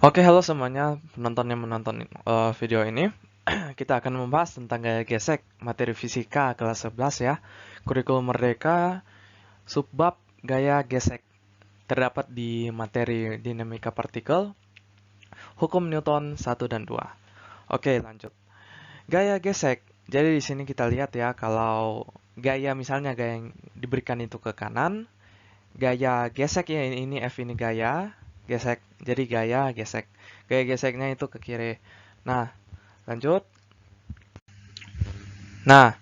Oke, halo semuanya penonton yang menonton video ini. Kita akan membahas tentang gaya gesek, materi fisika kelas 11 ya. Kurikulum Merdeka, subbab gaya gesek. Terdapat di materi dinamika partikel, hukum Newton 1 dan 2. Oke, lanjut. Gaya gesek. Jadi di sini kita lihat ya, kalau gaya misalnya gaya yang diberikan itu ke kanan, gaya gesek ya ini F ini gaya gesek. Jadi gaya gesek. Gaya geseknya itu ke kiri. Nah, lanjut. Nah,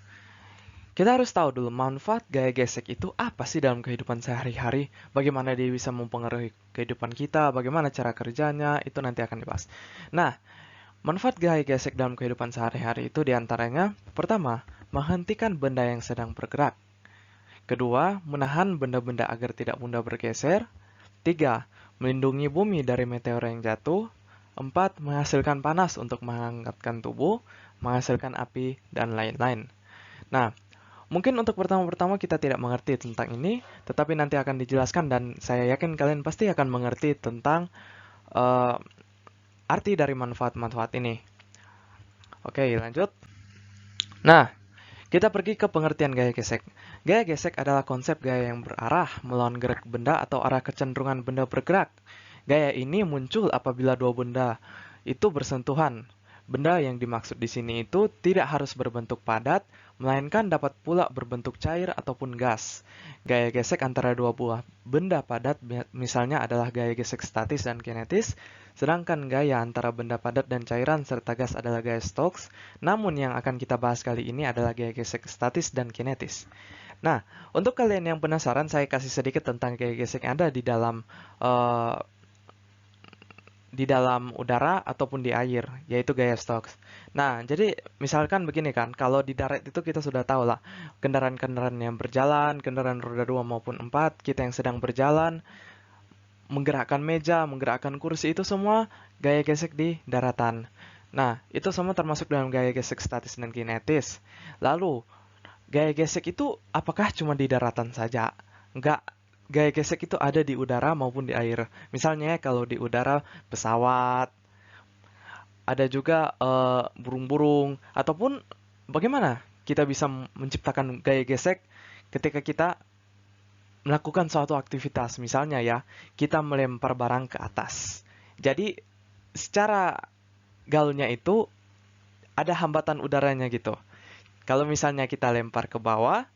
kita harus tahu dulu manfaat gaya gesek itu apa sih dalam kehidupan sehari-hari, bagaimana dia bisa mempengaruhi kehidupan kita, bagaimana cara kerjanya, itu nanti akan dibahas. Nah, manfaat gaya gesek dalam kehidupan sehari-hari itu diantaranya, pertama, menghentikan benda yang sedang bergerak. Kedua, menahan benda-benda agar tidak mudah bergeser. Tiga, melindungi bumi dari meteor yang jatuh. Empat, menghasilkan panas untuk menghangatkan tubuh, menghasilkan api, dan lain-lain. Nah, mungkin untuk pertama-pertama kita tidak mengerti tentang ini, tetapi nanti akan dijelaskan dan saya yakin kalian pasti akan mengerti tentang uh, arti dari manfaat-manfaat ini. Oke, lanjut. Nah, kita pergi ke pengertian gaya gesek. Gaya gesek adalah konsep gaya yang berarah melawan gerak benda atau arah kecenderungan benda bergerak. Gaya ini muncul apabila dua benda itu bersentuhan. Benda yang dimaksud di sini itu tidak harus berbentuk padat, melainkan dapat pula berbentuk cair ataupun gas. Gaya gesek antara dua buah benda padat misalnya adalah gaya gesek statis dan kinetis, sedangkan gaya antara benda padat dan cairan serta gas adalah gaya Stokes. Namun yang akan kita bahas kali ini adalah gaya gesek statis dan kinetis. Nah, untuk kalian yang penasaran, saya kasih sedikit tentang gaya gesek yang ada uh, di dalam udara ataupun di air, yaitu gaya Stokes. Nah, jadi misalkan begini kan, kalau di darat itu kita sudah tahu lah, kendaraan-kendaraan yang berjalan, kendaraan roda 2 maupun 4, kita yang sedang berjalan, menggerakkan meja, menggerakkan kursi, itu semua gaya gesek di daratan. Nah, itu semua termasuk dalam gaya gesek statis dan kinetis. Lalu, gaya gesek itu apakah cuma di daratan saja? Enggak, gaya gesek itu ada di udara maupun di air. Misalnya kalau di udara pesawat, ada juga burung-burung, ataupun bagaimana kita bisa menciptakan gaya gesek ketika kita melakukan suatu aktivitas. Misalnya ya, kita melempar barang ke atas. Jadi secara galnya itu ada hambatan udaranya gitu. Kalau misalnya kita lempar ke bawah,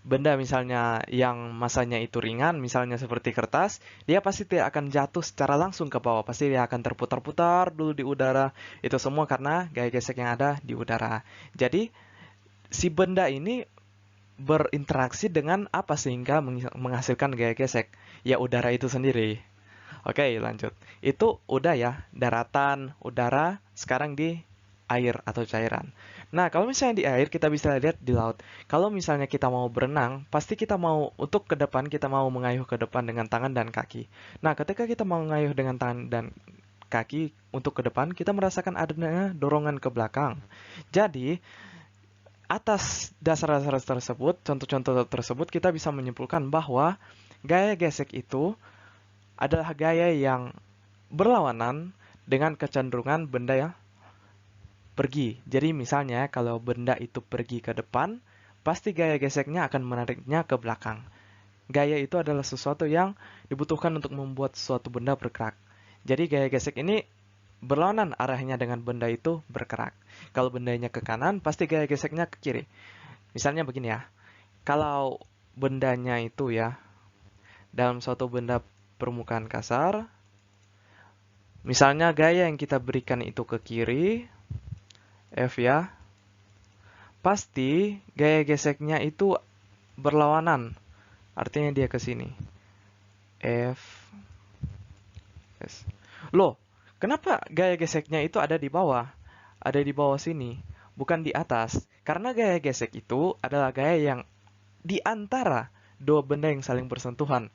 benda misalnya yang masanya itu ringan, misalnya seperti kertas, dia pasti tidak akan jatuh secara langsung ke bawah. Pasti dia akan terputar-putar dulu di udara. Itu semua karena gaya gesek yang ada di udara. Jadi, si benda ini berinteraksi dengan apa sehingga menghasilkan gaya gesek? Ya udara itu sendiri. Oke, lanjut. Itu udah ya, daratan, udara, sekarang di air atau cairan. Nah, kalau misalnya di air, kita bisa lihat di laut. Kalau misalnya kita mau berenang, pasti kita mau, untuk ke depan, kita mau mengayuh ke depan dengan tangan dan kaki. Nah, ketika kita mau mengayuh dengan tangan dan kaki untuk ke depan, kita merasakan adanya dorongan ke belakang. Jadi, atas dasar-dasar tersebut, contoh-contoh tersebut, kita bisa menyimpulkan bahwa gaya gesek itu adalah gaya yang berlawanan dengan kecenderungan benda yang pergi. Jadi misalnya kalau benda itu pergi ke depan, pasti gaya geseknya akan menariknya ke belakang. Gaya itu adalah sesuatu yang dibutuhkan untuk membuat suatu benda bergerak. Jadi gaya gesek ini berlawanan arahnya dengan benda itu bergerak. Kalau bendanya ke kanan, pasti gaya geseknya ke kiri. Misalnya begini ya, kalau bendanya itu ya, dalam suatu benda permukaan kasar, misalnya gaya yang kita berikan itu ke kiri, F ya, pasti gaya geseknya itu berlawanan. Artinya dia ke sini. F, S. Loh, kenapa gaya geseknya itu ada di bawah? Ada di bawah sini, bukan di atas. Karena gaya gesek itu adalah gaya yang di antara dua benda yang saling bersentuhan.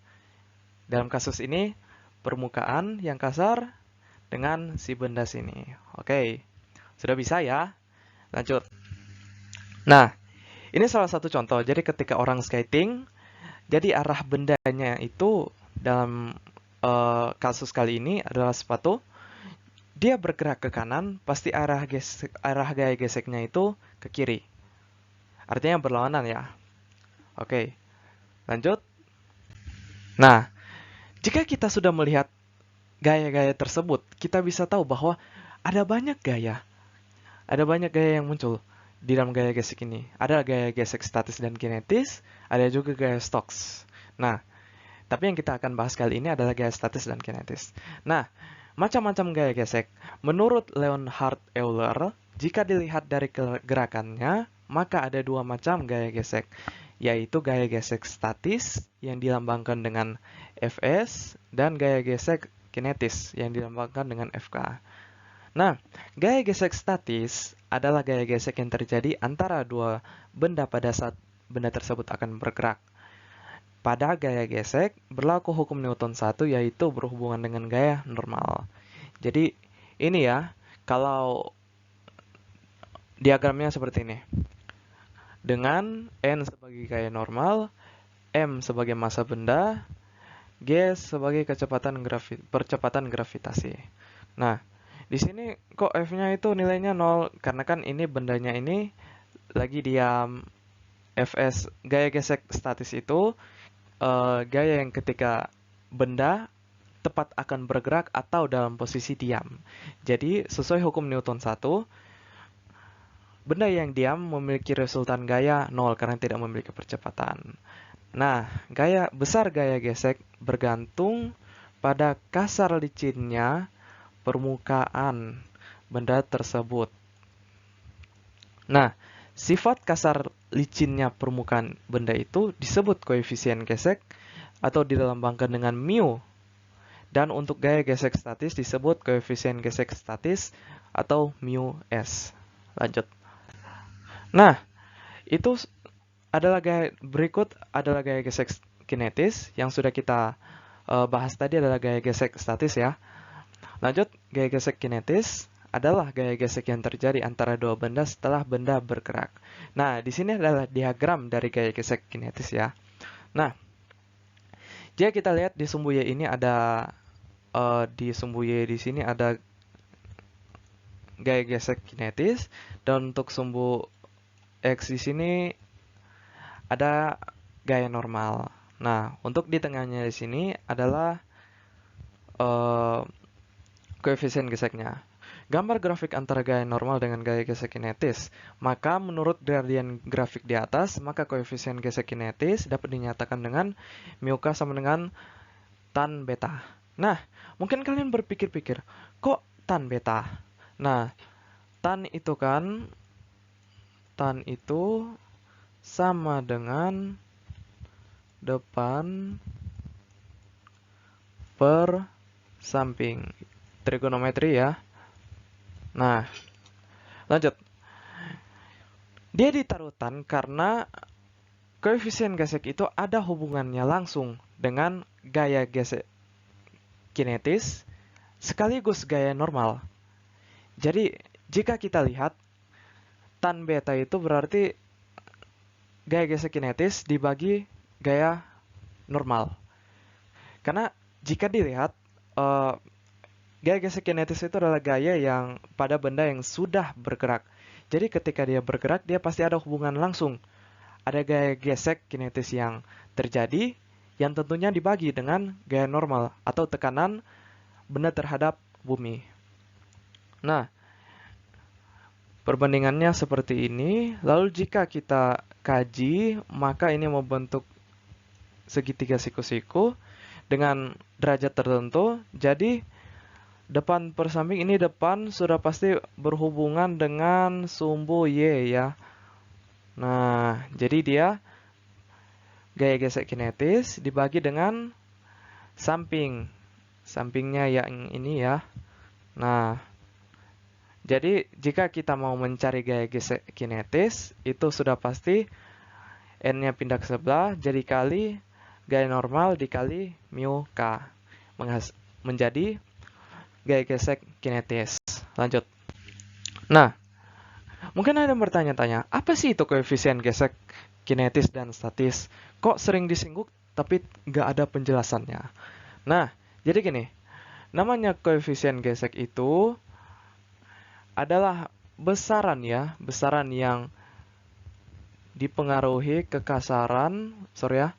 Dalam kasus ini, permukaan yang kasar dengan si benda sini. Oke, sudah bisa ya? Lanjut. Nah, ini salah satu contoh. Jadi ketika orang skating, jadi arah bendanya itu dalam kasus kali ini adalah sepatu. dia bergerak ke kanan, pasti arah gaya geseknya itu ke kiri. Artinya berlawanan ya. Oke, lanjut. Nah, jika kita sudah melihat gaya-gaya tersebut, kita bisa tahu bahwa ada banyak gaya. Ada banyak gaya yang muncul di dalam gaya gesek ini. Ada gaya gesek statis dan kinetis, ada juga gaya Stokes. Nah, tapi yang kita akan bahas kali ini adalah gaya statis dan kinetis. Nah, macam-macam gaya gesek. Menurut Leonhard Euler, jika dilihat dari gerakannya, maka ada dua macam gaya gesek, yaitu gaya gesek statis yang dilambangkan dengan Fs dan gaya gesek kinetis yang dilambangkan dengan Fk. Nah, gaya gesek statis adalah gaya gesek yang terjadi antara dua benda pada saat benda tersebut akan bergerak. Pada gaya gesek, berlaku hukum Newton 1 yaitu berhubungan dengan gaya normal. Jadi, ini ya, kalau diagramnya seperti ini. Dengan N sebagai gaya normal, M sebagai massa benda, G sebagai percepatan gravitasi. Nah, di sini kok F-nya itu nilainya 0 karena kan ini bendanya ini lagi diam. Fs gaya gesek statis itu gaya yang ketika benda tepat akan bergerak atau dalam posisi diam. Jadi sesuai hukum Newton 1, benda yang diam memiliki resultan gaya 0 karena tidak memiliki percepatan. Nah, besar gaya gesek bergantung pada kasar licinnya permukaan benda tersebut. Nah, sifat kasar licinnya permukaan benda itu disebut koefisien gesek atau dilambangkan dengan mu. Dan untuk gaya gesek statis disebut koefisien gesek statis atau mu s. Lanjut. Nah, itu berikut adalah gaya gesek kinetis yang sudah kita bahas tadi adalah gaya gesek statis ya. Lanjut, gaya gesek kinetis adalah gaya gesek yang terjadi antara dua benda setelah benda bergerak. Nah, di sini adalah diagram dari gaya gesek kinetis ya. Nah, jika kita lihat di sumbu Y ini ada di sumbu Y di sini ada gaya gesek kinetis dan untuk sumbu X di sini ada gaya normal. Nah, untuk di tengahnya di sini adalah koefisien geseknya. Gambar grafik antara gaya normal dengan gaya gesek kinetis. Maka menurut gradien grafik di atas, maka koefisien gesek kinetis dapat dinyatakan dengan mu k sama dengan tan beta. Nah, mungkin kalian berpikir-pikir, kok tan beta? Nah, tan itu sama dengan depan per samping. Trigonometri ya. Nah, lanjut. Dia ditaruh tan karena koefisien gesek itu ada hubungannya langsung dengan gaya gesek kinetis sekaligus gaya normal. Jadi, jika kita lihat tan beta itu berarti gaya gesek kinetis dibagi gaya normal. Karena jika dilihat gaya gesek kinetis itu adalah gaya yang pada benda yang sudah bergerak. Jadi ketika dia bergerak, dia pasti ada hubungan langsung. Ada gaya gesek kinetis yang terjadi, yang tentunya dibagi dengan gaya normal atau tekanan benda terhadap bumi. Nah, perbandingannya seperti ini. Lalu jika kita kaji, maka ini membentuk segitiga siku-siku dengan derajat tertentu. Jadi, depan per samping ini depan sudah pasti berhubungan dengan sumbu Y ya. Nah, jadi dia gaya gesek kinetis dibagi dengan samping. Sampingnya yang ini ya. Nah, jadi jika kita mau mencari gaya gesek kinetis, itu sudah pasti N-nya pindah ke sebelah, jadi kali gaya normal dikali mu K. Menjadi gaya gesek kinetis. Lanjut. Nah, mungkin ada yang bertanya-tanya, apa sih itu koefisien gesek kinetis dan statis? Kok sering disinggung tapi nggak ada penjelasannya? Nah, jadi gini, namanya koefisien gesek itu adalah besaran ya, besaran yang dipengaruhi kekasaran, sorry ya,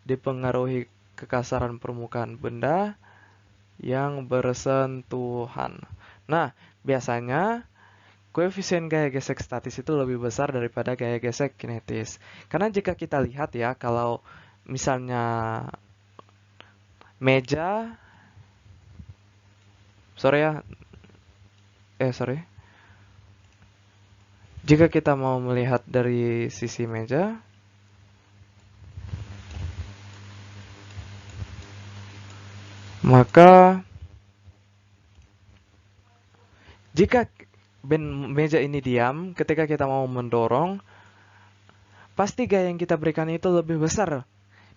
dipengaruhi kekasaran permukaan benda yang bersentuhan. Nah, biasanya koefisien gaya gesek statis itu lebih besar daripada gaya gesek kinetis. Karena jika kita lihat ya, kalau misalnya meja, sorry ya, sorry. Jika kita mau melihat dari sisi meja, maka jika meja ini diam, ketika kita mau mendorong, pasti gaya yang kita berikan itu lebih besar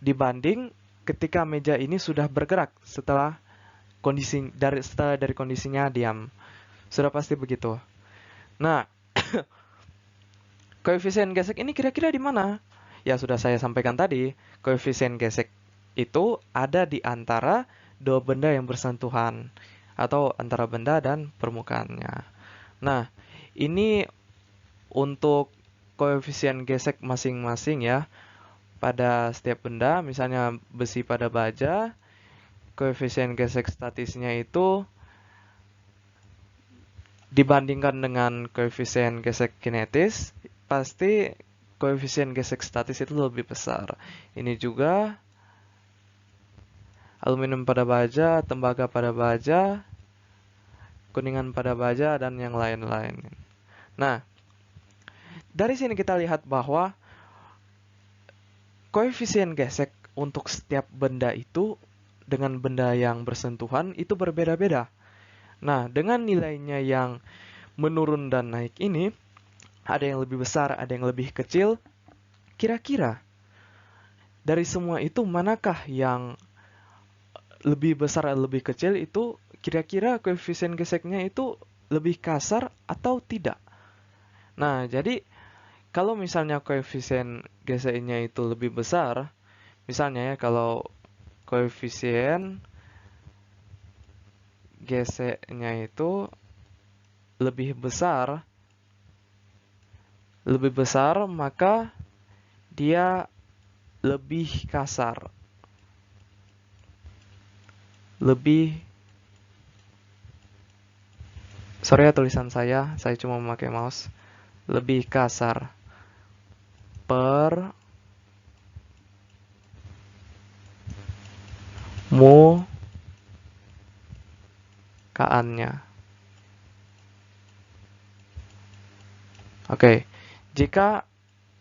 dibanding ketika meja ini sudah bergerak setelah dari kondisinya diam. Sudah pasti begitu. Nah, koefisien gesek ini kira-kira di mana? Ya sudah saya sampaikan tadi, koefisien gesek itu ada di antara dua benda yang bersentuhan atau antara benda dan permukaannya. Nah, ini untuk koefisien gesek masing-masing ya pada setiap benda, misalnya besi pada baja, koefisien gesek statisnya itu dibandingkan dengan koefisien gesek kinetis, pasti koefisien gesek statis itu lebih besar. Ini juga aluminium pada baja, tembaga pada baja, kuningan pada baja, dan yang lain-lain. Nah, dari sini kita lihat bahwa koefisien gesek untuk setiap benda itu dengan benda yang bersentuhan itu berbeda-beda. Nah, dengan nilainya yang menurun dan naik ini, ada yang lebih besar, ada yang lebih kecil. Kira-kira dari semua itu manakah yang lebih besar atau lebih kecil itu kira-kira koefisien geseknya itu lebih kasar atau tidak? Nah, jadi kalau misalnya koefisien geseknya itu lebih besar, misalnya ya kalau koefisien geseknya itu lebih besar maka dia lebih kasar. Sorry ya tulisan saya cuma memakai mouse. Lebih kasar permukaannya. Oke, jika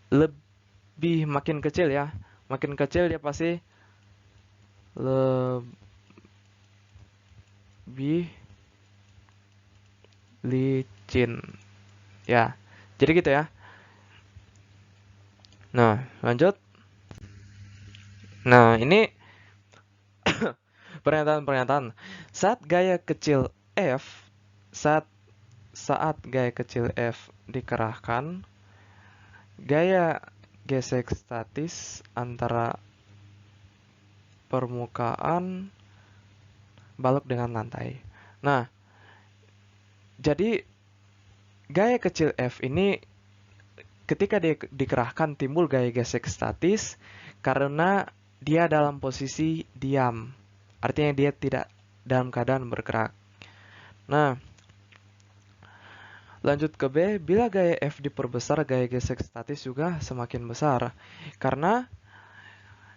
lebih makin kecil ya, makin kecil dia pasti lebih licin. Ya, jadi gitu ya. Nah, lanjut. Nah, ini pernyataan-pernyataan. Saat gaya kecil F, saat gaya kecil F dikerahkan, gaya gesek statis antara permukaan balok dengan lantai. Nah, jadi gaya kecil F ini ketika dia dikerahkan timbul gaya gesek statis karena dia dalam posisi diam. Artinya dia tidak dalam keadaan bergerak. Nah, lanjut ke B, bila gaya F diperbesar, gaya gesek statis juga semakin besar. Karena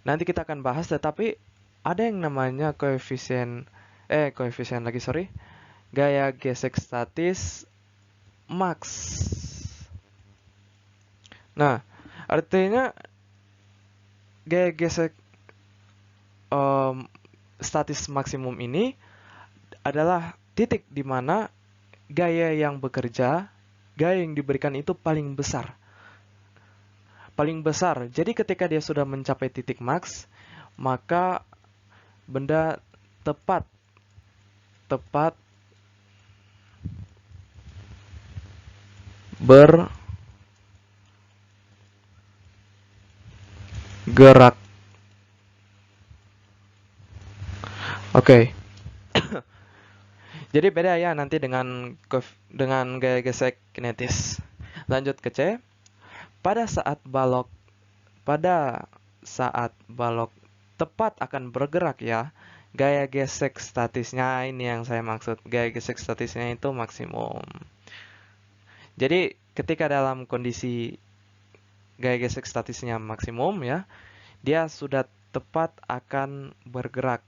nanti kita akan bahas, tetapi ada yang namanya gaya gesek statis max. Nah, artinya gaya gesek statis maksimum ini adalah titik di mana gaya yang bekerja, gaya yang diberikan itu paling besar. Paling besar. Jadi ketika dia sudah mencapai titik max, maka benda tepat bergerak. Oke. Jadi beda ya nanti dengan gaya gesek kinetis. Lanjut ke C. Pada saat balok pada saat balok tepat akan bergerak ya, gaya gesek statisnya ini yang saya maksud. Gaya gesek statisnya itu maksimum. Jadi ketika dalam kondisi gaya gesek statisnya maksimum ya, dia sudah tepat akan bergerak.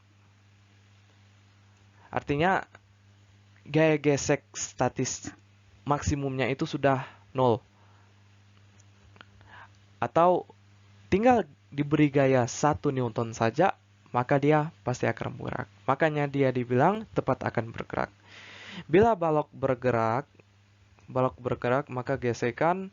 Artinya gaya gesek statis maksimumnya itu sudah 0. Atau tinggal diberi gaya 1 Newton saja, maka dia pasti akan bergerak. Makanya dia dibilang tepat akan bergerak. Bila balok bergerak, maka gesekan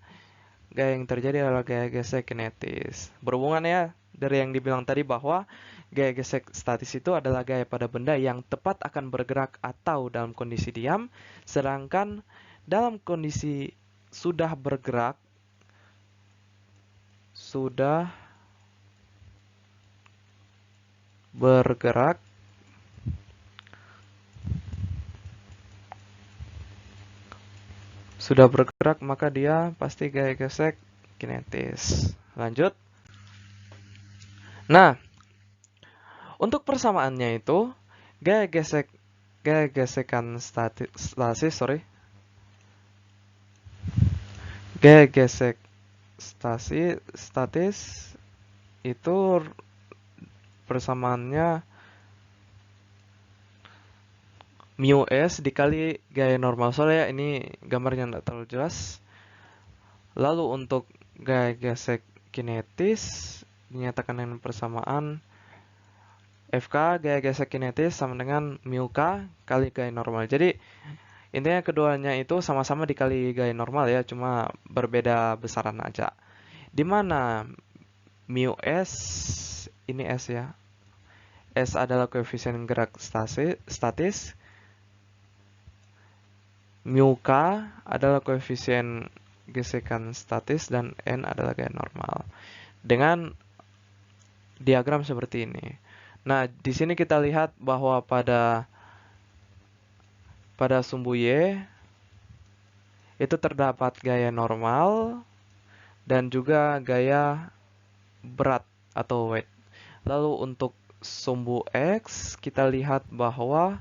gaya yang terjadi adalah gaya gesek kinetis. Berhubungan ya dari yang dibilang tadi bahwa gaya gesek statis itu adalah gaya pada benda yang tepat akan bergerak atau dalam kondisi diam, sedangkan dalam kondisi sudah bergerak, sudah bergerak, maka dia pasti gaya gesek kinetis. Lanjut. Nah, untuk persamaannya itu gaya gesekan gaya gesek statis itu persamaannya mu s dikali gaya normal. Soalnya ini gambarnya tidak terlalu jelas. Lalu untuk gaya gesek kinetis dinyatakan dengan persamaan Fk gaya gesek kinetis sama dengan mu k kali gaya normal. Jadi intinya keduanya itu sama-sama dikali gaya normal ya, cuma berbeda besaran aja. Dimana mu s ini s ya. S adalah koefisien gerak statis. Mu k adalah koefisien gesekan statis dan n adalah gaya normal. Dengan diagram seperti ini. Nah, di sini kita lihat bahwa pada sumbu Y itu terdapat gaya normal dan juga gaya berat atau weight. Lalu untuk sumbu X kita lihat bahwa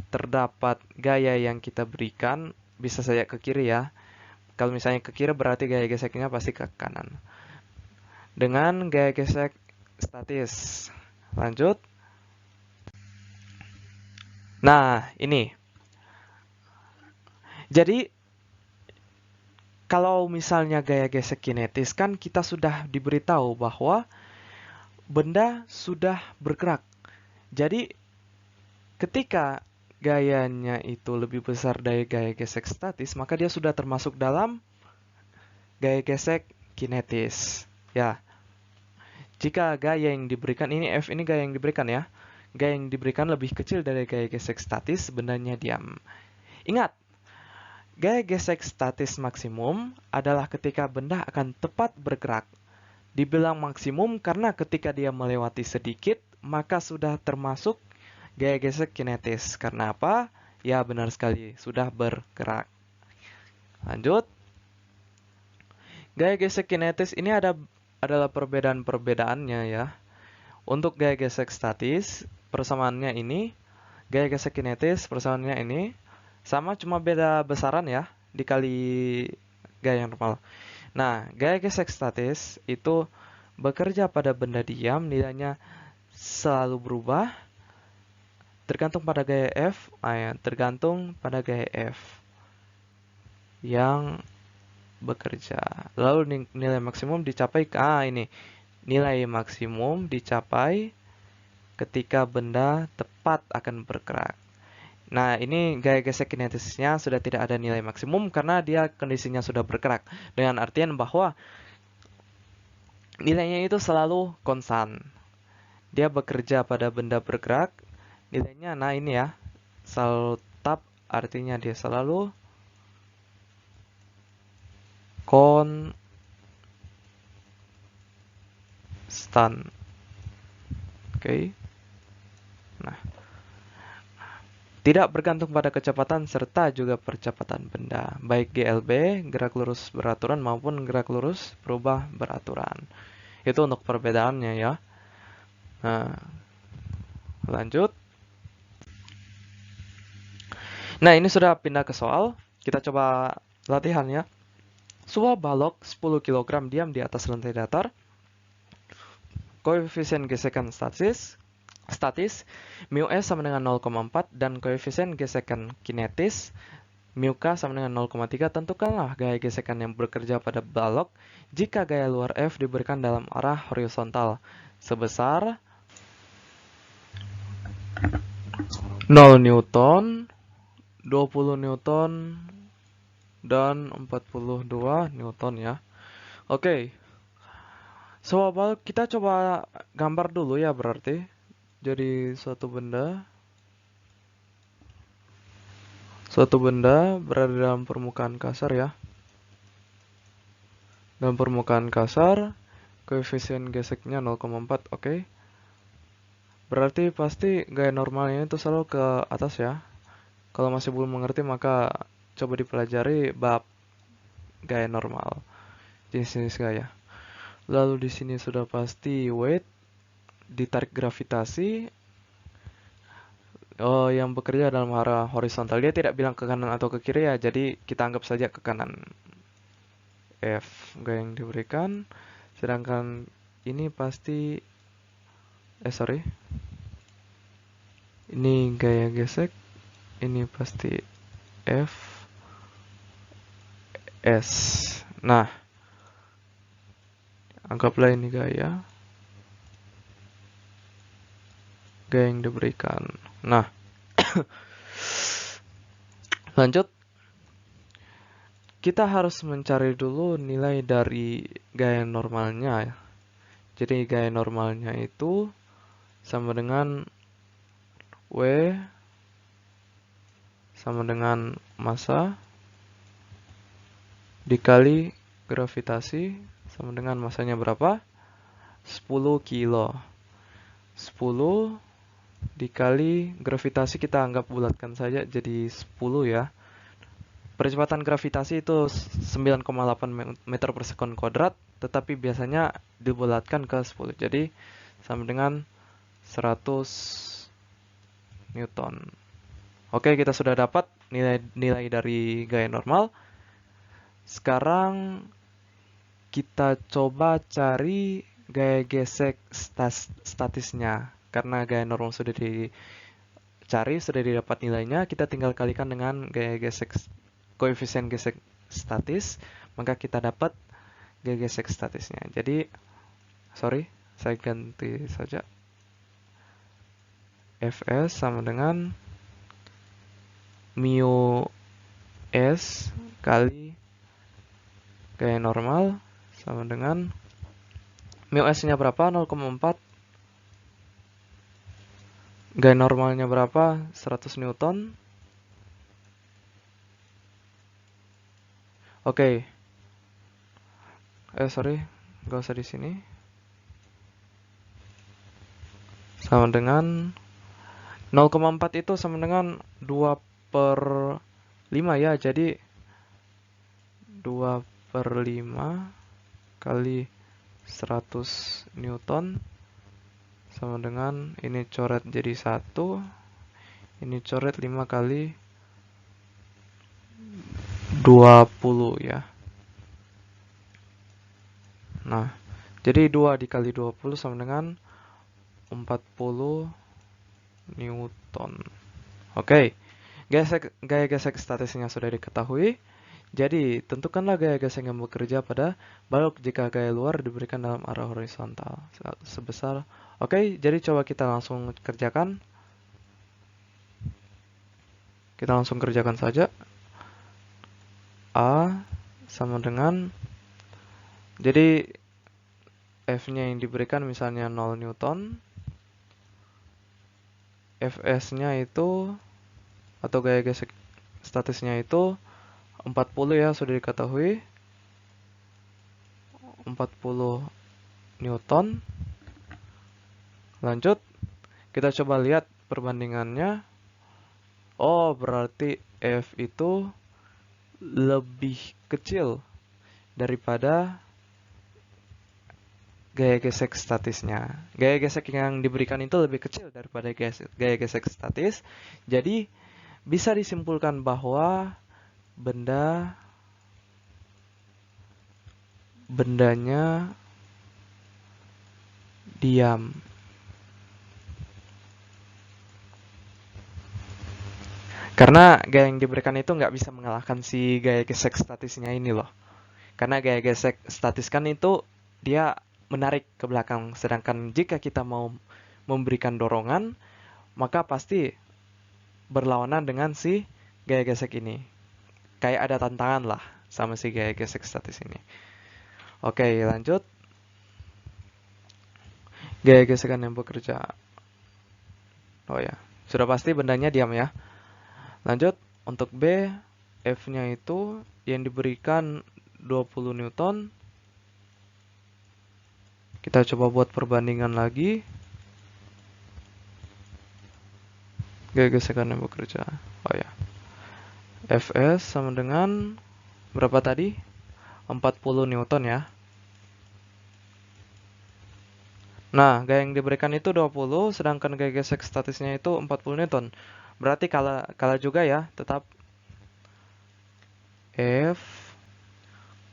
terdapat gaya yang kita berikan, bisa saja ke kiri ya. Kalau misalnya ke kiri berarti gaya geseknya pasti ke kanan. Dengan gaya gesek statis. Lanjut. Nah, ini. Jadi, kalau misalnya gaya gesek kinetis kan kita sudah diberitahu bahwa benda sudah bergerak. Jadi, ketika gayanya itu lebih besar dari gaya gesek statis, maka dia sudah termasuk dalam gaya gesek kinetis. Ya, jika gaya yang diberikan, ini F ini gaya yang diberikan ya. Gaya yang diberikan lebih kecil dari gaya gesek statis, bendanya diam. Ingat, gaya gesek statis maksimum adalah ketika benda akan tepat bergerak. Dibilang maksimum karena ketika dia melewati sedikit, maka sudah termasuk gaya gesek kinetis. Karena apa? Ya benar sekali, sudah bergerak. Lanjut. Gaya gesek kinetis ini adalah perbedaan-perbedaannya ya. Untuk gaya gesek statis, persamaannya ini. Gaya gesek kinetis, persamaannya ini. Sama cuma beda besaran ya, dikali gaya normal. Nah, gaya gesek statis itu bekerja pada benda diam, nilainya selalu berubah. Tergantung pada gaya F, tergantung pada gaya F yang bekerja. Lalu nilai maksimum dicapai ini. Nilai maksimum dicapai ketika benda tepat akan bergerak. Nah, ini gaya gesek kinetisnya sudah tidak ada nilai maksimum karena dia kondisinya sudah bergerak. Dengan artian bahwa nilainya itu selalu konstan. Dia bekerja pada benda bergerak. Nilainya, nah ini ya, selalu tetap, artinya dia selalu konstan. Oke. Nah, Tidak bergantung pada kecepatan serta juga percepatan benda, baik GLB, gerak lurus beraturan maupun gerak lurus berubah beraturan. Itu untuk perbedaannya ya. Nah, lanjut. Nah, ini sudah pindah ke soal. Kita coba latihan ya. Sebuah balok 10 kg diam di atas lantai datar. Koefisien gesekan statis mu S sama dengan 0,4 dan koefisien gesekan kinetis mu K sama dengan 0,3. Tentukanlah gaya gesekan yang bekerja pada balok jika gaya luar F diberikan dalam arah horizontal sebesar 0 Newton, 20 Newton, dan 42 Newton ya. Oke, soal kita coba gambar dulu ya berarti. Jadi suatu benda berada dalam permukaan kasar ya. Dalam permukaan kasar, koefisien geseknya 0,4, oke. Berarti pasti gaya normalnya itu selalu ke atas ya. Kalau masih belum mengerti maka coba dipelajari bab gaya normal, jenis-jenis gaya. Lalu di sini sudah pasti weight, ditarik gravitasi, yang bekerja dalam arah horizontal. Dia tidak bilang ke kanan atau ke kiri ya, jadi kita anggap saja ke kanan. F gaya yang diberikan, sedangkan ini pasti ini gaya gesek, ini pasti F S. Nah, anggaplah ini gaya yang diberikan. Nah, lanjut. Kita harus mencari dulu nilai dari gaya normalnya. Jadi gaya normalnya itu sama dengan W sama dengan massa dikali gravitasi sama dengan massanya berapa? 10 kilo. 10 dikali gravitasi kita anggap bulatkan saja jadi 10 ya. Percepatan gravitasi itu 9,8 meter per sekon kuadrat, tetapi biasanya dibulatkan ke 10. Jadi sama dengan 100 Newton. Oke, kita sudah dapat nilai dari gaya normal. Sekarang kita coba cari gaya gesek statisnya. Karena gaya normal sudah dicari, sudah didapat nilainya, kita tinggal kalikan dengan gaya gesek koefisien gesek statis, maka kita dapat gaya gesek statisnya. Jadi, saya ganti saja. Fs sama dengan mu S kali gaya normal sama dengan mu S-nya berapa? 0,4. Gaya normalnya berapa? 100 Newton. Oke. Nggak usah di sini. Sama dengan 0,4 itu sama dengan 2/5 ya. Jadi 2/5 kali 100 Newton sama dengan ini coret jadi 1, ini coret 5 kali 20 ya. Nah, jadi 2 dikali 20 sama dengan 40 Newton. Oke, gaya gesek statisnya sudah diketahui. Jadi, tentukanlah gaya gesek yang bekerja pada balok jika gaya luar diberikan dalam arah horizontal sebesar. Oke, jadi coba kita langsung kerjakan. Kita langsung kerjakan saja. A sama dengan, jadi F-nya yang diberikan misalnya 0 Newton, Fs-nya itu atau gaya gesek statisnya itu 40 ya, sudah diketahui 40 Newton. Lanjut, kita coba lihat perbandingannya. Oh, berarti F itu lebih kecil daripada gaya gesek statisnya. Gaya gesek yang diberikan itu lebih kecil daripada gaya gesek statis. Jadi, bisa disimpulkan bahwa bendanya diam. Karena gaya yang diberikan itu nggak bisa mengalahkan si gaya gesek statisnya ini loh. Karena gaya gesek statis kan itu dia menarik ke belakang. Sedangkan jika kita mau memberikan dorongan, maka pasti berlawanan dengan si gaya gesek ini. Kayak ada tantangan lah sama si gaya gesek statis ini. Oke, lanjut. Gaya gesekan yang bekerja. Oh ya, sudah pasti bendanya diam ya. Lanjut, untuk B, F-nya itu yang diberikan 20 Newton. Kita coba buat perbandingan lagi. Gaya gesekan yang bekerja. Oh ya. Fs sama dengan berapa tadi? 40 Newton ya. Nah, gaya yang diberikan itu 20, sedangkan gaya gesek statisnya itu 40 Newton. Berarti kalah juga ya, tetap F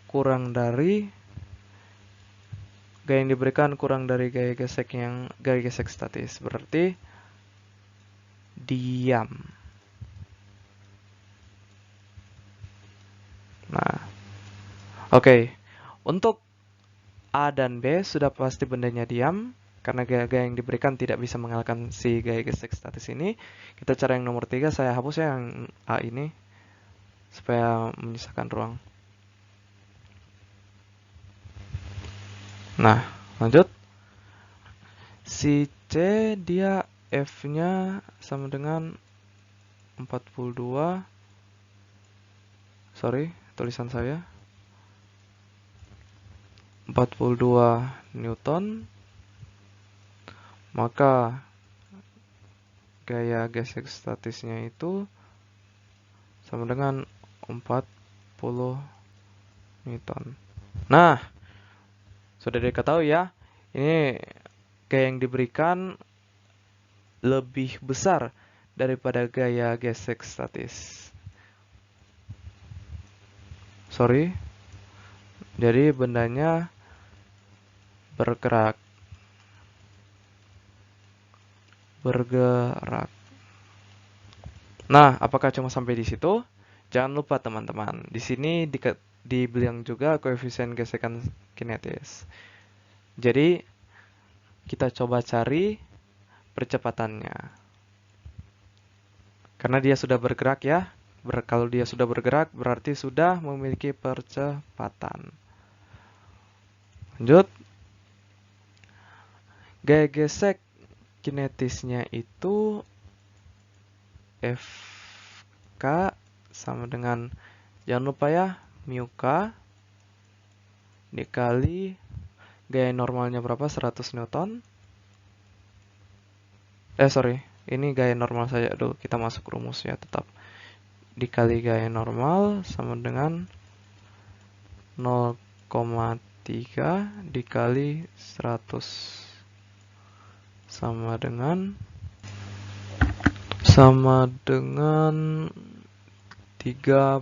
kurang dari gaya yang diberikan kurang dari gaya gesek statis. Berarti diam. Nah, oke. Untuk A dan B sudah pasti bendanya diam karena gaya yang diberikan tidak bisa mengalahkan si gaya gesek statis ini. Kita cara yang nomor 3, saya hapus ya yang A ini supaya menyisakan ruang. Nah, lanjut. Si C dia F-nya sama dengan 42. Sorry, tulisan saya. 42 Newton. Maka gaya gesek statisnya itu sama dengan 40 Newton. Nah, sudah diketahui ya. Ini gaya yang diberikan lebih besar daripada gaya gesek statis. Sorry. Jadi bendanya bergerak. Nah, apakah cuma sampai di situ? Jangan lupa teman-teman, di sini dibilang juga koefisien gesekan kinetis. Jadi, kita coba cari percepatannya. Karena dia sudah bergerak ya. Kalau dia sudah bergerak, berarti sudah memiliki percepatan. Lanjut. Gaya gesek kinetisnya itu Fk sama dengan, jangan lupa ya, mu k dikali gaya normalnya berapa? 100 Newton. Sorry, ini gaya normal saja dulu. Kita masuk rumus ya tetap. Dikali gaya normal sama dengan 0,3 dikali 100 sama dengan 30,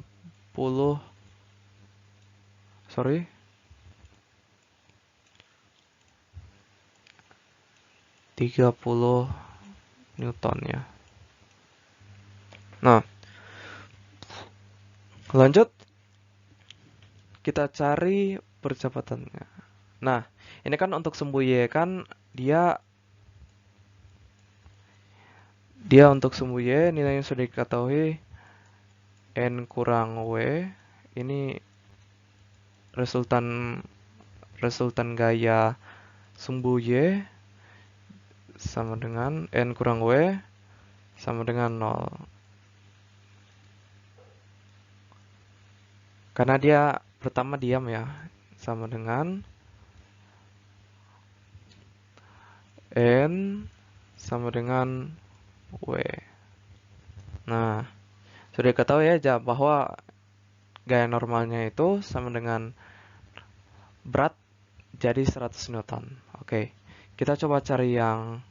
sorry, 30 Newton ya. Nah, lanjut kita cari percepatannya. Nah, ini kan untuk sumbu Y kan dia untuk sumbu Y nilainya sudah diketahui N kurang W. Ini resultan gaya sumbu Y sama dengan N kurang W sama dengan 0. Karena dia pertama diam ya, sama dengan N sama dengan W. Nah, sudah ketahui ya bahwa gaya normalnya itu sama dengan berat jadi 100 Newton. Oke, kita coba cari yang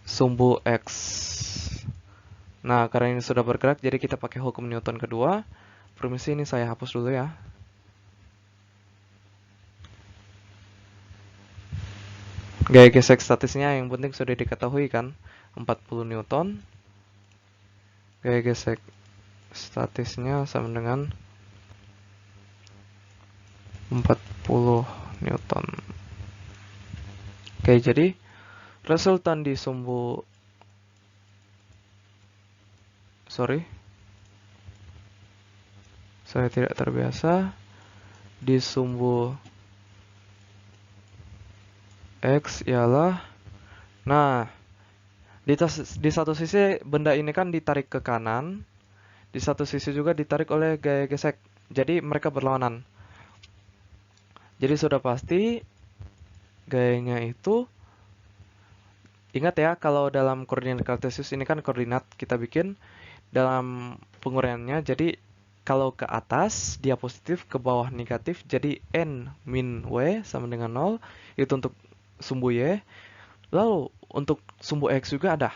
sumbu X. Nah, karena ini sudah bergerak, jadi kita pakai hukum Newton kedua. Permisi, ini saya hapus dulu ya. Gaya gesek statisnya yang penting sudah diketahui kan, 40 Newton. Gaya gesek statisnya sama dengan 40 Newton. Oke, jadi resultan di sumbu saya tidak terbiasa di sumbu X ialah, nah, di satu sisi benda ini kan ditarik ke kanan, di satu sisi juga ditarik oleh gaya gesek. Jadi mereka berlawanan. Jadi sudah pasti gayanya itu, ingat ya, kalau dalam koordinat kartesius ini kan koordinat kita bikin dalam penguraiannya. Jadi kalau ke atas dia positif, ke bawah negatif. Jadi n min w sama dengan 0. Itu untuk sumbu y. Lalu untuk sumbu x juga ada.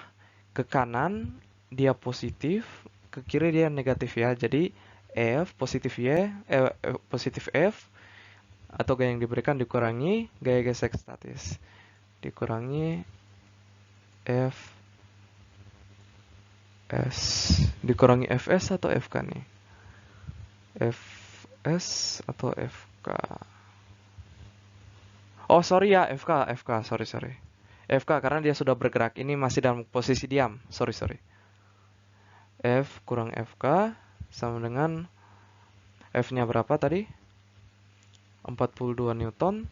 Ke kanan dia positif, ke kiri dia negatif ya. Jadi f positif y, positif f atau gaya yang diberikan dikurangi gaya gesek statis. Dikurangi f s. Dikurangi fs atau fk nih? fs atau fk? Oh, sorry ya, FK, sorry. FK karena dia sudah bergerak, ini masih dalam posisi diam. Sorry. F kurang FK sama dengan F-nya berapa tadi? 42 Newton.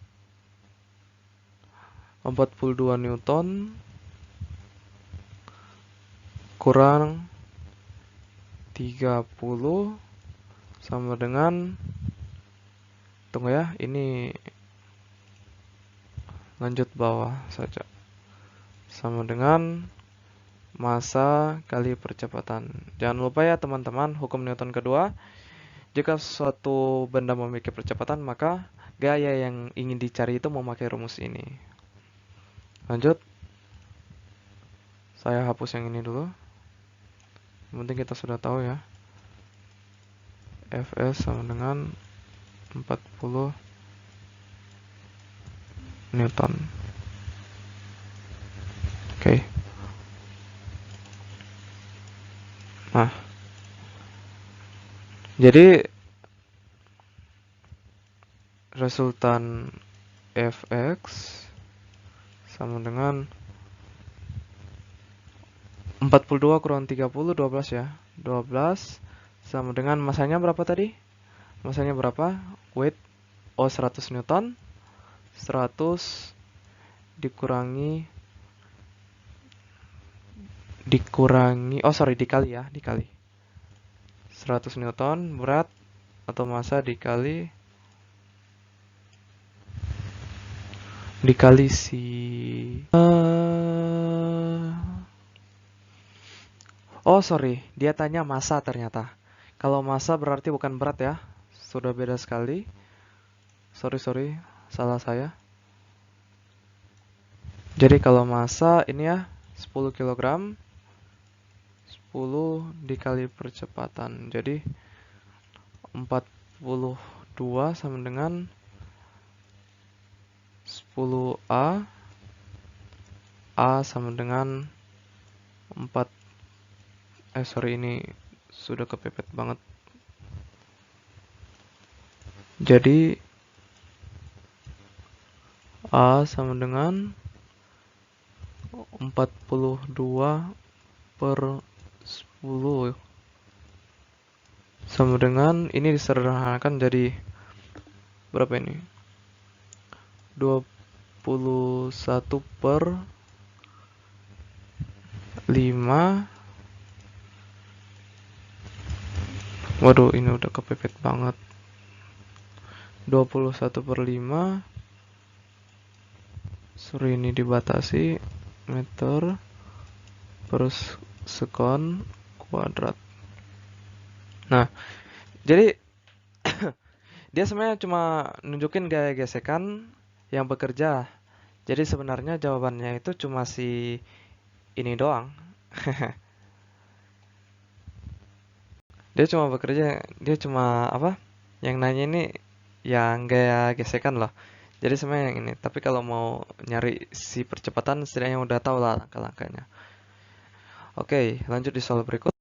42 Newton kurang 30 sama dengan, tunggu ya, ini lanjut bawah saja. Sama dengan massa kali percepatan. Jangan lupa ya teman-teman, hukum Newton kedua. Jika suatu benda memiliki percepatan, maka gaya yang ingin dicari itu memakai rumus ini. Lanjut. Saya hapus yang ini dulu. Yang penting kita sudah tahu ya. Fs sama dengan 40 Newton. Oke. Nah, jadi resultan Fx sama dengan 42 kurang 30, 12 ya. 12 sama dengan masanya berapa tadi? Masanya berapa? Weight 100 Newton. 100 dikurangi dikali 100 Newton berat atau massa dikali si dia tanya massa ternyata. Kalau massa berarti bukan berat ya. Sudah beda sekali. Sorry, salah saya. Jadi kalau massa ini ya 10 kg, 10 dikali percepatan. Jadi 42 sama dengan 10A. A sama dengan 4. Ini sudah kepepet banget. Jadi A sama dengan 42 per 10 sama dengan, ini disederhanakan jadi berapa ini? 21 per 5. Waduh, ini udah kepepet banget. 21 per 5. Ini dibatasi meter per sekon kuadrat. Nah, jadi dia sebenarnya cuma nunjukin gaya gesekan yang bekerja. Jadi sebenarnya jawabannya itu cuma si ini doang. Dia cuma bekerja, dia cuma apa? Yang nanya ini yang gaya gesekan loh. Jadi sebenarnya yang ini. Tapi kalau mau nyari si percepatan, setidaknya udah tahu lah langkah-langkahnya. Oke, lanjut di soal berikut.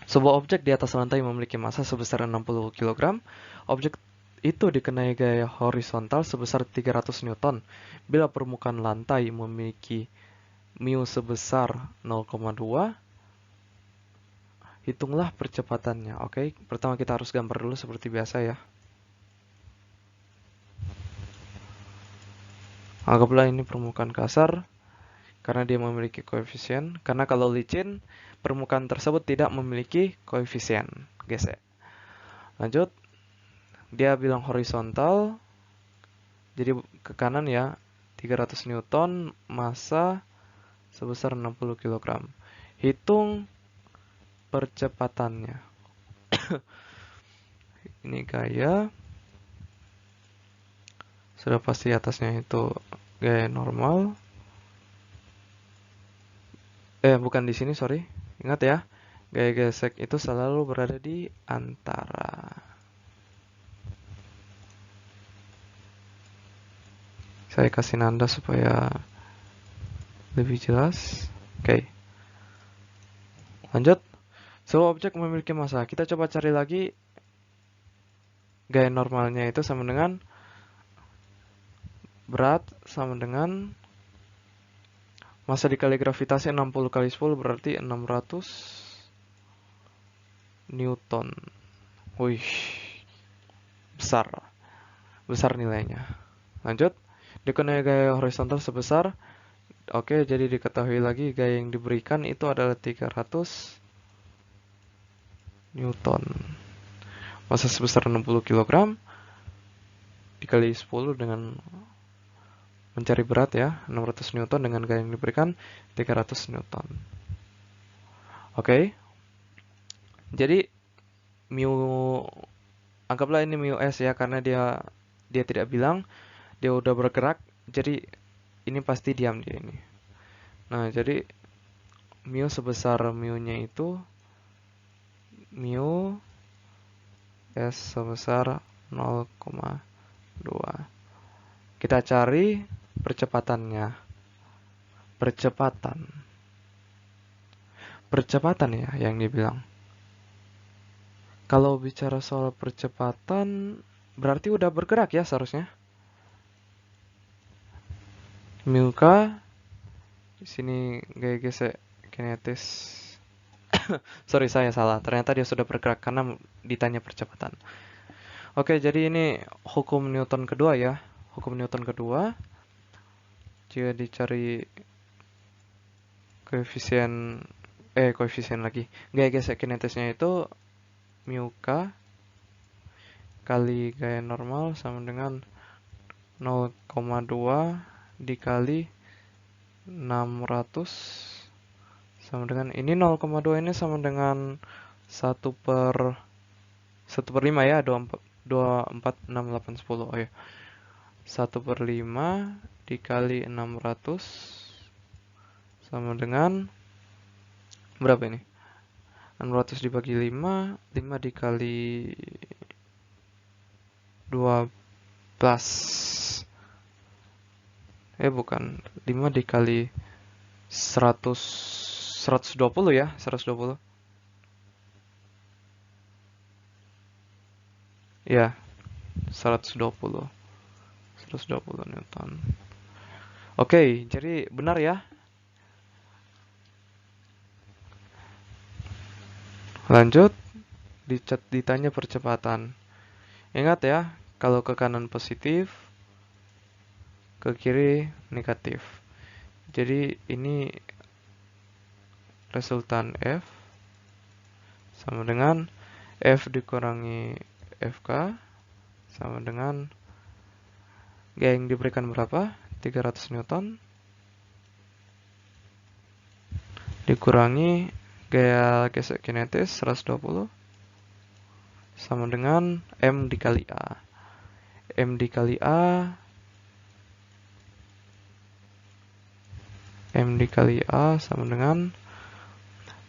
Sebuah objek di atas lantai memiliki massa sebesar 60 kg. Objek itu dikenai gaya horizontal sebesar 300 Newton. Bila permukaan lantai memiliki mu sebesar 0,2, hitunglah percepatannya. Oke, pertama kita harus gambar dulu seperti biasa ya. Anggaplah ini permukaan kasar karena dia memiliki koefisien. Karena kalau licin, permukaan tersebut tidak memiliki koefisien gesek. Lanjut, dia bilang horizontal, jadi ke kanan ya, 300 Newton, massa sebesar 60 kg. Hitung percepatannya. Ini gaya. Sudah pasti atasnya itu gaya normal. Bukan di sini, sorry. Ingat ya, gaya gesek itu selalu berada di antara. Saya kasih nanda supaya lebih jelas. Oke. Lanjut. Sebuah objek memiliki massa. Kita coba cari lagi gaya normalnya itu sama dengan berat sama dengan massa dikali gravitasi 60 kali 10 berarti 600 Newton. Wih, besar. Besar nilainya. Lanjut. Dikenai gaya horizontal sebesar. Oke, jadi diketahui lagi gaya yang diberikan itu adalah 300 Newton. Massa sebesar 60 kg dikali 10 dengan mencari berat ya, 600 Newton dengan gaya yang diberikan 300 Newton. Oke. Jadi mu, anggaplah ini mu s ya, karena dia tidak bilang, dia udah bergerak, jadi ini pasti diam dia ini. Nah, jadi mu sebesar mu-nya itu mu s sebesar 0,2. Kita cari percepatannya. Percepatan ya yang dibilang. Kalau bicara soal percepatan, berarti udah bergerak ya seharusnya. Mu k di sini gaya gesek kinetis. Sorry, saya salah. Ternyata dia sudah bergerak karena ditanya percepatan. Oke, jadi ini hukum Newton kedua ya. Hukum Newton kedua. Jika dicari koefisien lagi. Gaya gesek kinetisnya itu mu k kali gaya normal sama dengan 0,2 dikali 600 sama dengan ini 0,2 ini sama dengan 1/5 ya, 24, 6, 8, 10. Oh ya. 1/5 dikali 600 sama dengan berapa ini? 600 dibagi 5, 5 dikali 12. Bukan, 5 dikali 100, 120 ya, 120. Ya, 120. 120 Newton. Oke, jadi benar ya. Lanjut, ditanya percepatan. Ingat ya, kalau ke kanan positif, ke kiri negatif. Jadi ini resultan F sama dengan F dikurangi FK sama dengan gaya yang diberikan berapa? 300 Newton dikurangi gaya gesek kinetis 120 sama dengan M dikali A. M dikali A, M dikali A sama dengan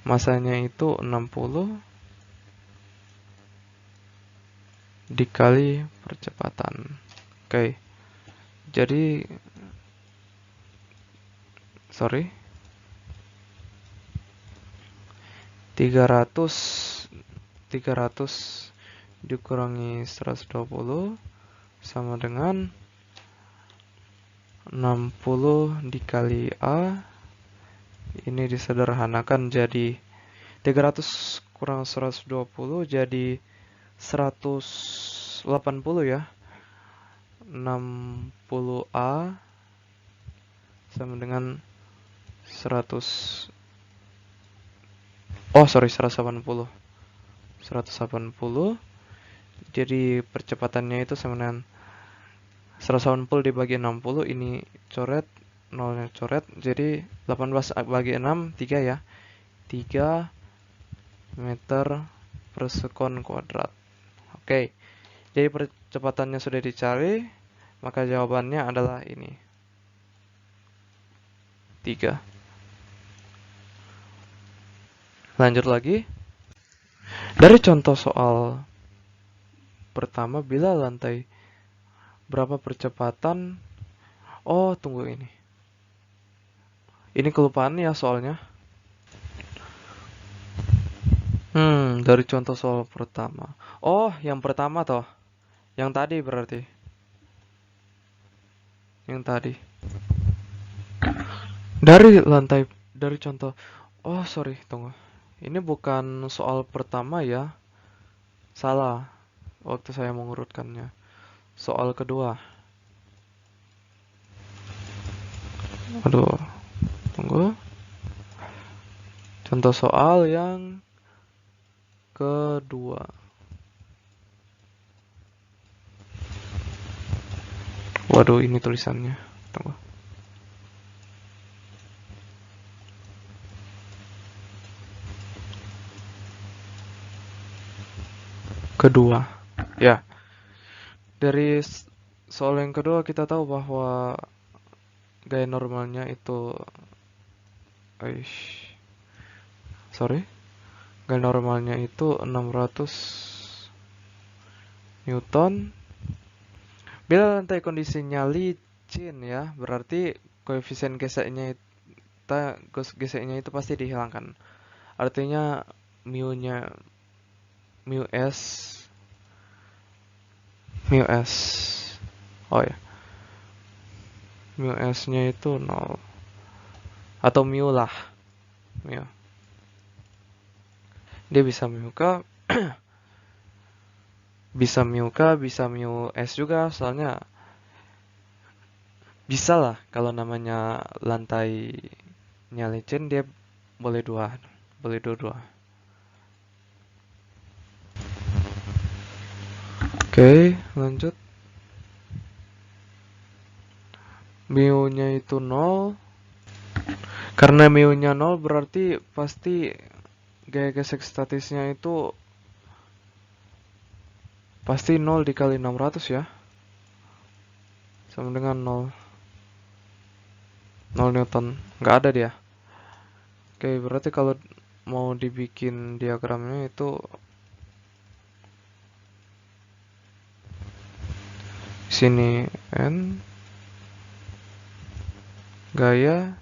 masanya itu 60 dikali percepatan. Oke, jadi 300 dikurangi 120 sama dengan 60 dikali A. Ini disederhanakan jadi 300 kurang 120 jadi 180 ya. 60A sama dengan 100. Oh, sorry, 180. 180. Jadi percepatannya itu sama dengan 180 dibagi 60. Ini coret, nolnya coret. Jadi 18 bagi 6, 3 ya. 3 meter per sekon kuadrat. Oke, jadi percepatannya sudah dicari, maka jawabannya adalah ini. 3. Lanjut lagi. Dari contoh soal pertama, bila lantai berapa percepatan? Oh, tunggu ini. Ini kelupaan ya soalnya. Dari contoh soal pertama. Oh, yang pertama toh. Yang tadi berarti. Yang tadi. Dari contoh. Oh, sorry, tunggu. Ini bukan soal pertama ya. Salah waktu saya mengurutkannya. Soal kedua. Aduh, tunggu. Contoh soal yang kedua. Waduh, ini tulisannya. Tunggu. Kedua. Ya. Dari soal yang kedua kita tahu bahwa gaya normalnya itu gaya normalnya itu 600 Newton. Bila lantai kondisinya licin ya, berarti koefisien geseknya itu pasti dihilangkan. Artinya mu s oh ya, mu s-nya itu 0 atau mu lah, mu. Dia bisa mu k, bisa mu s juga, soalnya bisa lah kalau namanya lantainya licin dia boleh dua-dua. Oke, lanjut. Mu-nya itu 0. Karena mu-nya 0 berarti pasti gaya gesek statisnya itu pasti 0 dikali 600 ya. Sama dengan 0 Newton. Nggak ada dia. Oke, berarti kalau mau dibikin diagramnya itu sini N gaya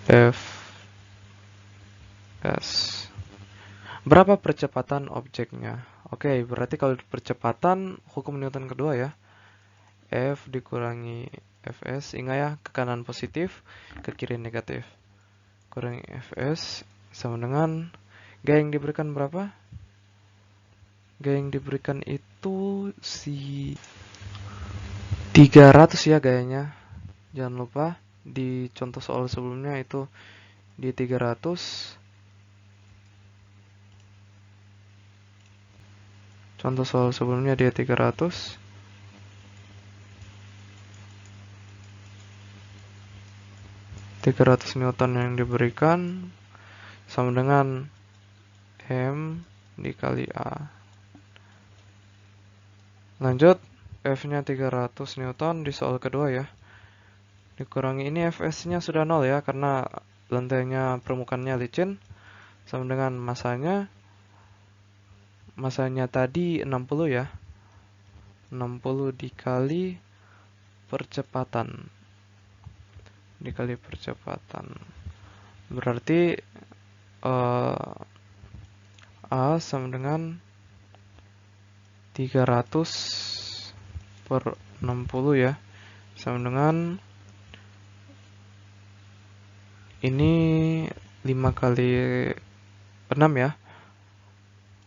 F S. Berapa percepatan objeknya? Oke, berarti kalau percepatan hukum Newton kedua ya. F dikurangi Fs, ingat ya, ke kanan positif, ke kiri negatif. Kurangi Fs sama dengan gaya yang diberikan berapa? Gaya yang diberikan itu si 300 ya gayanya. Jangan lupa di contoh soal sebelumnya itu di 300. Contoh soal sebelumnya dia 300. 300 Newton yang diberikan sama dengan M dikali A. Lanjut, F-nya 300 Newton di soal kedua ya. Dikurangi ini Fs-nya sudah 0 ya, karena lantainya permukaannya licin. Sama dengan masanya. Masanya tadi 60 ya. 60 dikali percepatan. Dikali percepatan. Berarti A sama dengan 300 per 60 ya. Sama dengan ini 5 kali 6 ya.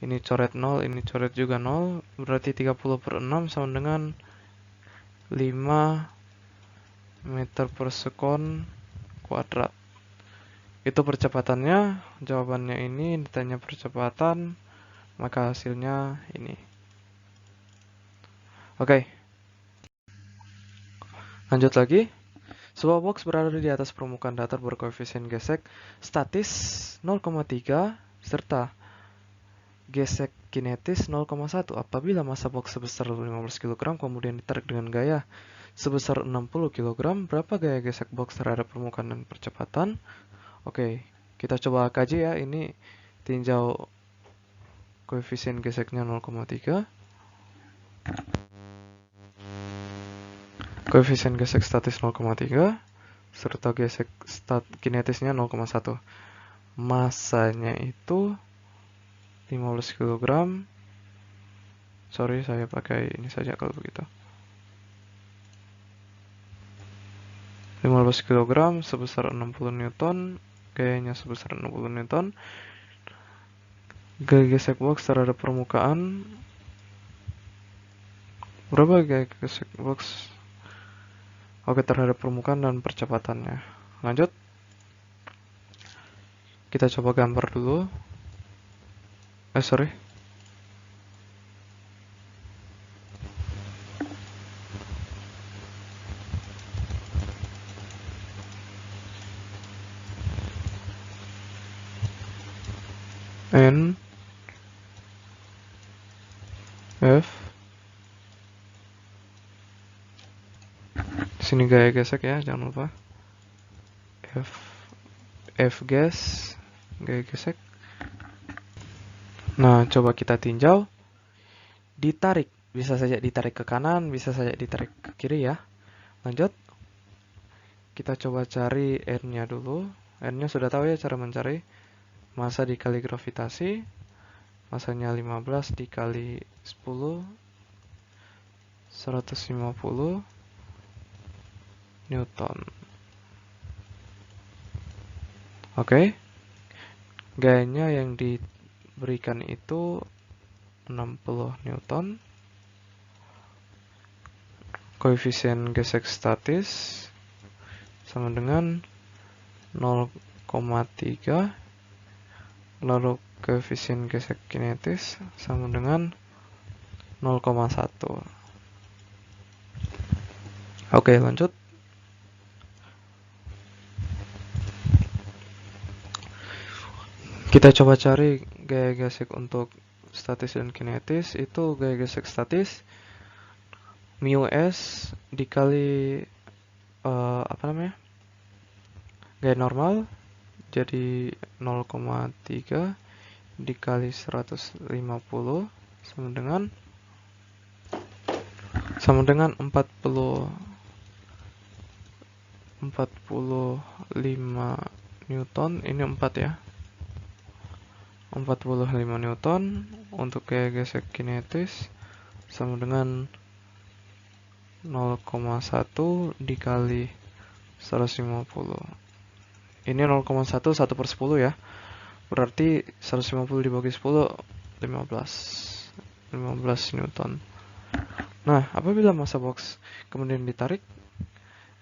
Ini coret 0, ini coret juga 0. Berarti 30 per 6 sama dengan 5 meter per sekon kuadrat. Itu percepatannya. Jawabannya ini ditanya percepatan, maka hasilnya ini. Oke. Lanjut lagi. Sebuah box berada di atas permukaan datar berkoefisien gesek statis 0,3 serta gesek kinetis 0,1 apabila massa box sebesar 15 kg kemudian ditarik dengan gaya sebesar 60 kg, berapa gaya gesek box terhadap permukaan dan percepatan? Oke, kita coba kaji ya. Ini tinjau koefisien geseknya 0,3. Koefisien gesek statis 0,3 serta gesek kinetisnya 0,1. Masanya itu 15 kg. Sorry, saya pakai ini saja kalau begitu. 15 kg sebesar 60 Newton, gayanya sebesar 60 Newton. Gaya gesek box terhadap permukaan. Berapa gaya gesek box? Oke, terhadap permukaan dan percepatannya. Lanjut. Kita coba gambar dulu. Sorry. N F. Sini gaya gesek ya, jangan lupa. F gas, gaya gesek. Nah, coba kita tinjau. Ditarik, bisa saja ditarik ke kanan, bisa saja ditarik ke kiri ya. Lanjut. Kita coba cari N-nya dulu. N-nya sudah tahu ya cara mencari. Massa dikali gravitasi. Masanya 15 dikali 10. 150 Newton. Oke. Gayanya yang diberikan itu 60 Newton. Koefisien gesek statis sama dengan 0,3. Lalu koefisien gesek kinetis sama dengan 0,1. Oke, lanjut. Kita coba cari gaya gesek untuk statis dan kinetis. Itu gaya gesek statis mu s dikali gaya normal, jadi 0,3 dikali 150 sama dengan 45 Newton. Ini 4 ya. 45 Newton untuk gaya gesek kinetis sama dengan 0,1 dikali 150. Ini 0,1 1 per 10 ya. Berarti 150 dibagi 10 15 Newton. Nah, apabila massa box kemudian ditarik,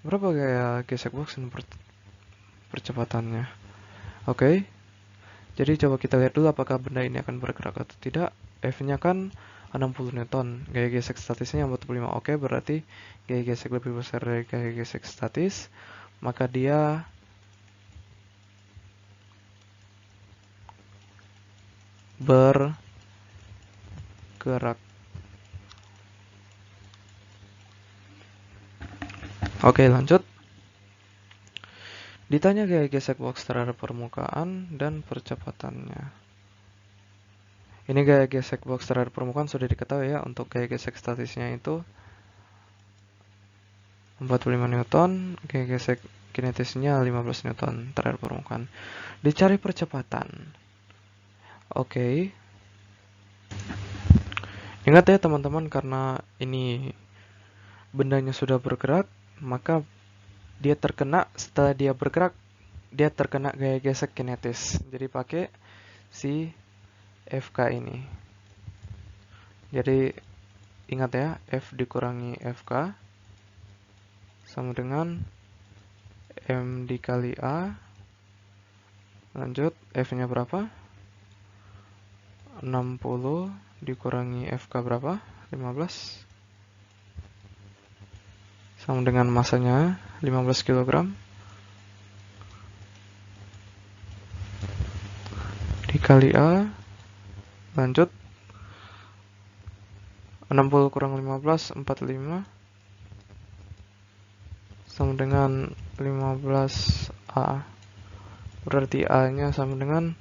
berapa gaya gesek box dan percepatannya? Oke. Jadi coba kita lihat dulu apakah benda ini akan bergerak atau tidak. F-nya kan 60 Newton. Gaya gesek statisnya 45. Oke, berarti gaya gesek lebih besar dari gaya gesek statis. Maka dia bergerak. Oke, lanjut. Ditanya gaya gesek box terhadap permukaan dan percepatannya. Ini gaya gesek box terhadap permukaan sudah diketahui ya. Untuk gaya gesek statisnya itu 45 Newton, gaya gesek kinetisnya 15 Newton terhadap permukaan. Dicari percepatan. Oke. Ingat ya teman-teman, karena ini bendanya sudah bergerak, maka dia terkena, setelah dia bergerak, dia terkena gaya gesek kinetis. Jadi pakai si FK ini. Jadi ingat ya, F dikurangi FK sama dengan M dikali A. Lanjut, F-nya berapa? 60 dikurangi FK berapa? 15. Sama dengan masanya 15 kg. Dikali A. Lanjut, 60 kurang 15, 45. Sama dengan 15A. Berarti A-nya sama dengan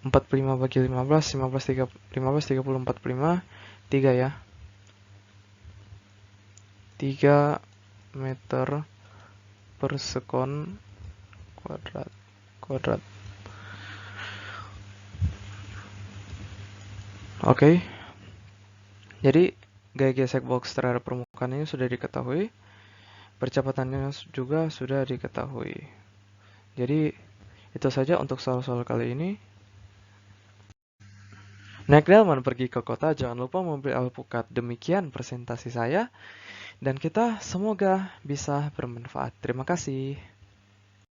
45 bagi 15, 15, 30, 45, 3 ya. 3 meter per sekon kuadrat. Oke. Jadi gaya gesek box terhadap permukaan ini sudah diketahui. Percepatannya juga sudah diketahui. Jadi itu saja untuk soal-soal kali ini. Naik delman pergi ke kota, jangan lupa membeli alpukat. Demikian presentasi saya. Dan kita semoga bisa bermanfaat. Terima kasih.